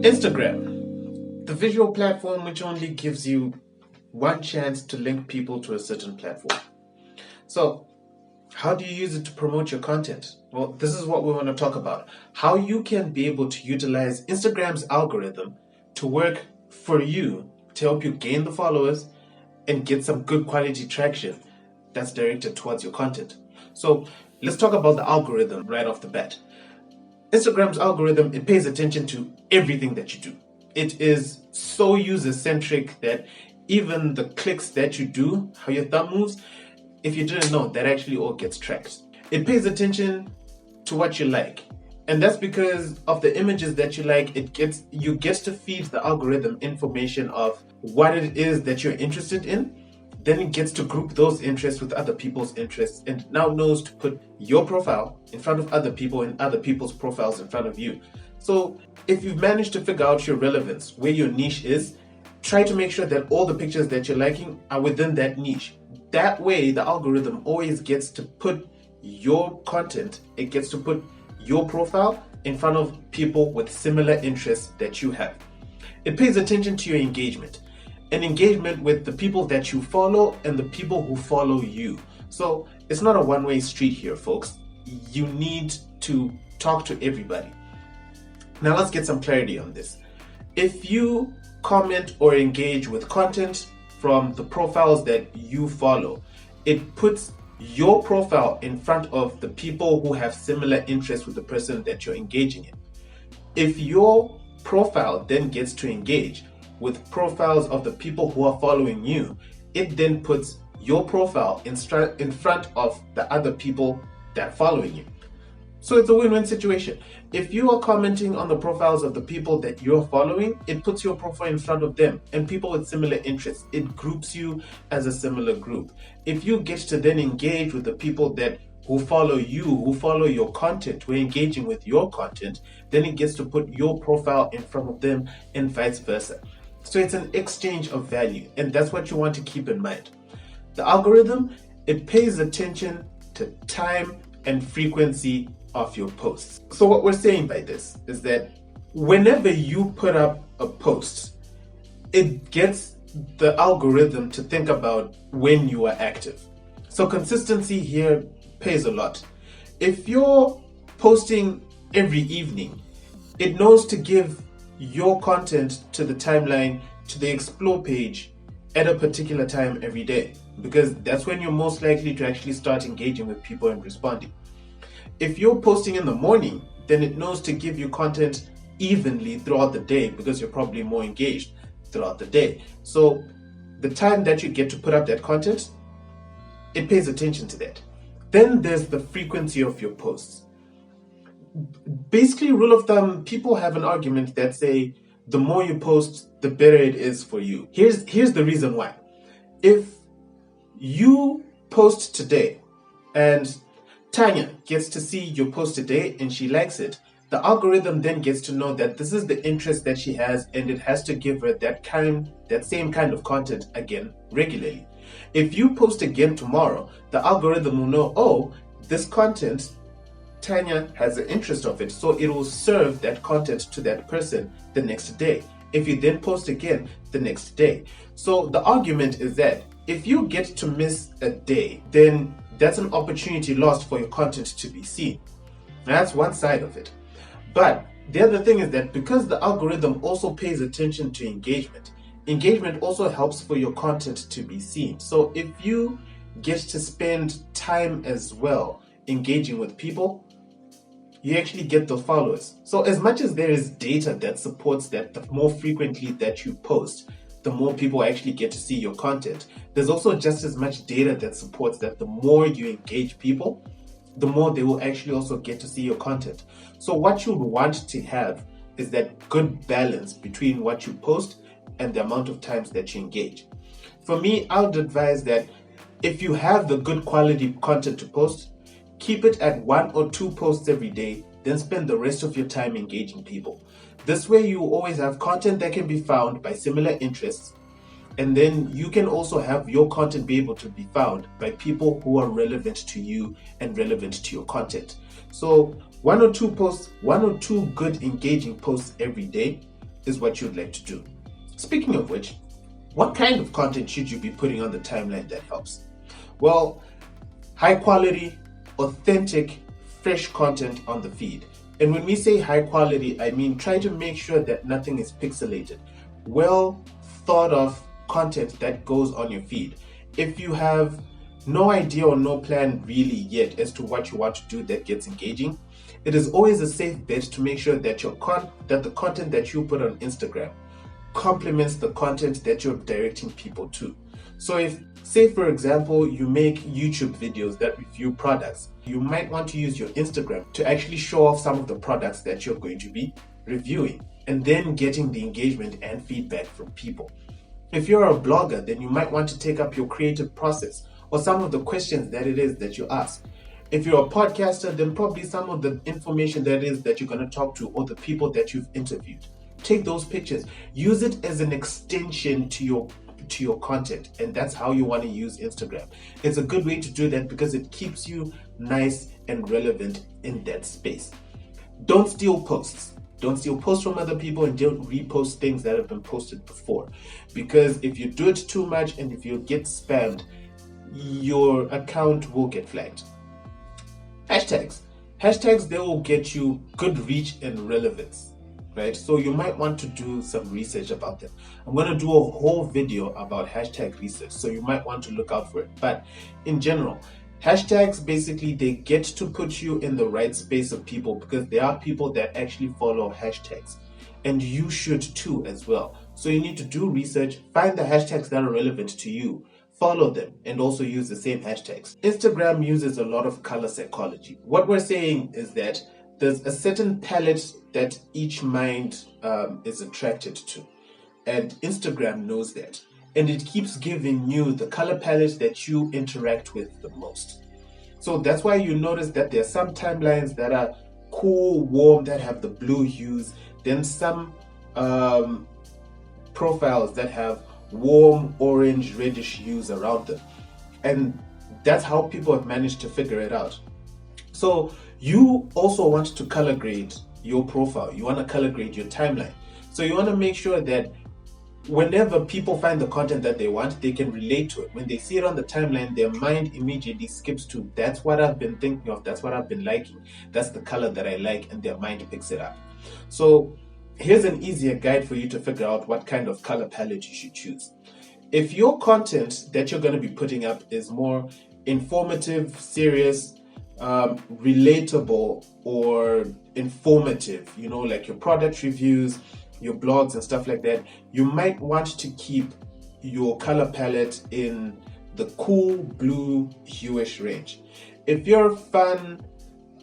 Instagram, the visual platform which only gives you one chance to link people to a certain platform. So, how do you use it to promote your content? Well, this is what we want to talk about. How you can be able to utilize Instagram's algorithm to work for you, to help you gain the followers and get some good quality traction that's directed towards your content. So, let's talk about the algorithm right off the bat. Instagram's algorithm, it pays attention to everything that you do. It is so user-centric that even the clicks that you do, how your thumb moves, if you didn't know, that actually all gets tracked. It pays attention to what you like. And that's because of the images that you like, you get to feed the algorithm information of what it is that you're interested in. Then it gets to group those interests with other people's interests and now knows to put your profile in front of other people and other people's profiles in front of you. So if you've managed to figure out your relevance, where your niche is, try to make sure that all the pictures that you're liking are within that niche. That way, the algorithm always gets to put your content, it gets to put your profile in front of people with similar interests that you have. It pays attention to your engagement. An engagement with the people that you follow and the people who follow you. So it's not a one-way street here, folks. You need to talk to everybody. Now let's get some clarity on this. If you comment or engage with content from the profiles that you follow, it puts your profile in front of the people who have similar interests with the person that you're engaging in. If your profile then gets to engage with profiles of the people who are following you, it then puts your profile in front of the other people that are following you. So it's a win-win situation. If you are commenting on the profiles of the people that you're following, it puts your profile in front of them and people with similar interests. It groups you as a similar group. If you get to then engage with the people who follow you, who follow your content, who are engaging with your content, then it gets to put your profile in front of them and vice versa. So it's an exchange of value, and that's what you want to keep in mind. The algorithm, it pays attention to time and frequency of your posts. So what we're saying by this is that whenever you put up a post, it gets the algorithm to think about when you are active. So consistency here pays a lot. If you're posting every evening, it knows to give your content to the timeline, to the explore page at a particular time every day, because that's when you're most likely to actually start engaging with people and responding. If you're posting in the morning, then it knows to give you content evenly throughout the day because you're probably more engaged throughout the day. So the time that you get to put up that content, it pays attention to that. Then there's the frequency of your posts. Basically, rule of thumb, people have an argument that say the more you post, the better it is for you. Here's the reason why. If you post today and Tanya gets to see your post today and she likes it, the algorithm then gets to know that this is the interest that she has and it has to give her that same kind of content again regularly. If you post again tomorrow, the algorithm will know, oh, this content, Tanya has an interest of it, so it will serve that content to that person the next day. If you then post again the next day. So the argument is that if you get to miss a day, then that's an opportunity lost for your content to be seen. That's one side of it. But the other thing is that because the algorithm also pays attention to engagement also helps for your content to be seen. So if you get to spend time as well engaging with people, you actually get the followers. So as much as there is data that supports that the more frequently that you post, the more people actually get to see your content, there's also just as much data that supports that the more you engage people, the more they will actually also get to see your content. So what you would want to have is that good balance between what you post and the amount of times that you engage. For me, I would advise that if you have the good quality content to post, keep it at 1 or 2 posts every day, then spend the rest of your time engaging people. This way you always have content that can be found by similar interests, and then you can also have your content be able to be found by people who are relevant to you and relevant to your content. So 1 or 2 posts, 1 or 2 good engaging posts every day, is what you'd like to do. Speaking of which, what kind of content should you be putting on the timeline that helps? Well, high quality, authentic, fresh content on the feed. And when we say high quality, I mean try to make sure that nothing is pixelated. Well thought of content that goes on your feed. If you have no idea or no plan really yet as to what you want to do that gets engaging, it is always a safe bet to make sure that that the content that you put on Instagram complements the content that you're directing people to. So if, say for example, you make YouTube videos that review products, you might want to use your Instagram to actually show off some of the products that you're going to be reviewing, and then getting the engagement and feedback from people. If you're a blogger, then you might want to take up your creative process or some of the questions that it is that you ask. If you're a podcaster, then probably some of the information that is that you're going to talk to or the people that you've interviewed. Take those pictures, use it as an extension to your content, and that's how you want to use Instagram. It's a good way to do that because it keeps you nice and relevant in that space. Don't steal posts. Don't steal posts from other people, and don't repost things that have been posted before. Because if you do it too much and if you get spammed, your account will get flagged. Hashtags, they will get you good reach and relevance, right? So you might want to do some research about them. I'm going to do a whole video about hashtag research, so you might want to look out for it. But in general, hashtags, basically, they get to put you in the right space of people because there are people that actually follow hashtags, and you should too as well. So you need to do research, find the hashtags that are relevant to you, follow them, and also use the same hashtags. Instagram uses a lot of color psychology. What we're saying is that there's a certain palette that each mind is attracted to, and Instagram knows that. And it keeps giving you the color palette that you interact with the most. So that's why you notice that there are some timelines that are cool, warm, that have the blue hues, then some profiles that have warm, orange, reddish hues around them. And that's how people have managed to figure it out. So you also want to color grade your profile. You want to color grade your timeline. So you want to make sure that whenever people find the content that they want, they can relate to it. When they see it on the timeline, their mind immediately skips to, that's what I've been thinking of, that's what I've been liking, that's the color that I like, and their mind picks it up. So here's an easier guide for you to figure out what kind of color palette you should choose. If your content that you're going to be putting up is more informative, serious, relatable, or informative, like your product reviews, your blogs and stuff like that, you might want to keep your color palette in the cool blue hueish range. If you're fun,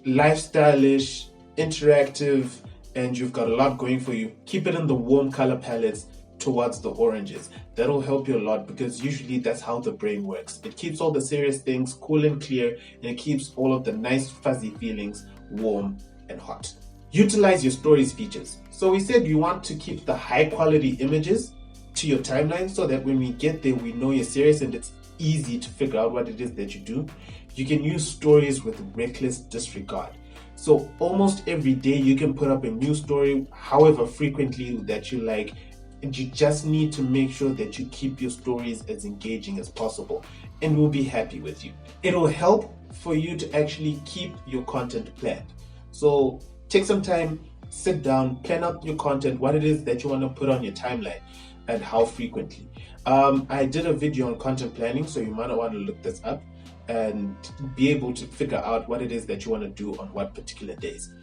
lifestyle-ish, interactive, and you've got a lot going for you, keep it in the warm color palettes towards the oranges. That'll help you a lot because usually that's how the brain works. It keeps all the serious things cool and clear, and it keeps all of the nice fuzzy feelings warm and hot. Utilize your stories features. So we said you want to keep the high quality images to your timeline so that when we get there, we know you're serious and it's easy to figure out what it is that you do. You can use stories with reckless disregard. So almost every day you can put up a new story, however frequently that you like, and you just need to make sure that you keep your stories as engaging as possible, and we'll be happy with you. It'll help for you to actually keep your content planned. So take some time, sit down, plan out your content, what it is that you want to put on your timeline, and how frequently. I did a video on content planning, so you might want to look this up and be able to figure out what it is that you want to do on what particular days.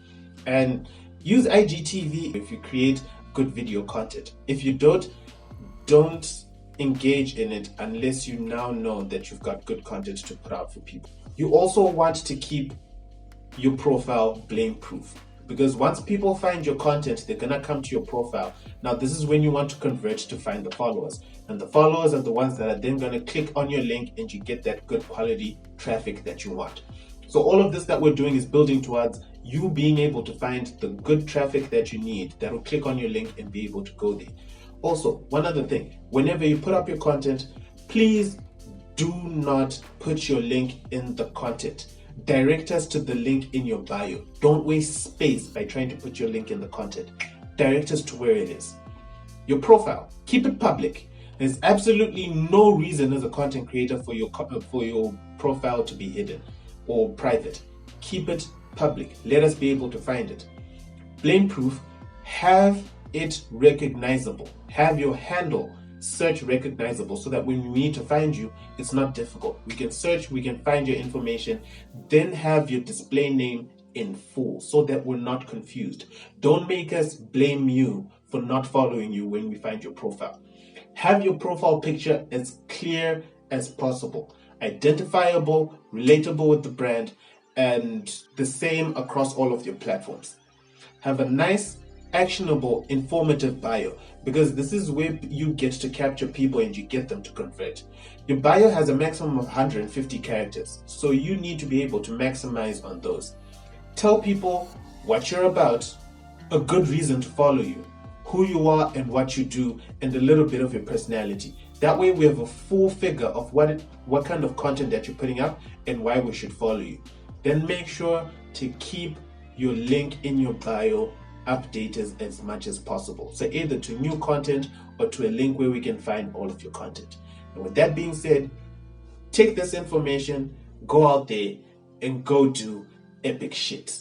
And use IGTV if you create good video content. If you don't engage in it unless you now know that you've got good content to put out for people. You also want to keep your profile blame proof, because once people find your content, they're gonna come to your profile. Now this is when you want to convert to find the followers, and the followers are the ones that are then gonna click on your link, and you get that good quality traffic that you want. So all of this that we're doing is building towards you being able to find the good traffic that you need that will click on your link and be able to go there. Also, one other thing, whenever you put up your content, please do not put your link in the content. Direct us to the link in your bio. Don't waste space by trying to put your link in the content. Direct us to where it is. Your profile, keep it public. There's absolutely no reason as a content creator for your profile to be hidden or private. Keep it public. Let us be able to find it. Blame proof, have it recognizable. Have your handle search recognizable so that when we need to find you, it's not difficult. We can search, we can find your information, then have your display name in full so that we're not confused. Don't make us blame you for not following you when we find your profile. Have your profile picture as clear as possible, identifiable, relatable with the brand, and the same across all of your platforms. Have a nice, actionable, informative bio, because this is where you get to capture people and you get them to convert. Your bio has a maximum of 150 characters, so you need to be able to maximize on those. Tell people what you're about, a good reason to follow you, who you are and what you do, and a little bit of your personality. That way we have a full figure of what kind of content that you're putting up and why we should follow you. Then make sure to keep your link in your bio updated as much as possible. So either to new content or to a link where we can find all of your content. And with that being said, take this information, go out there and go do epic shit.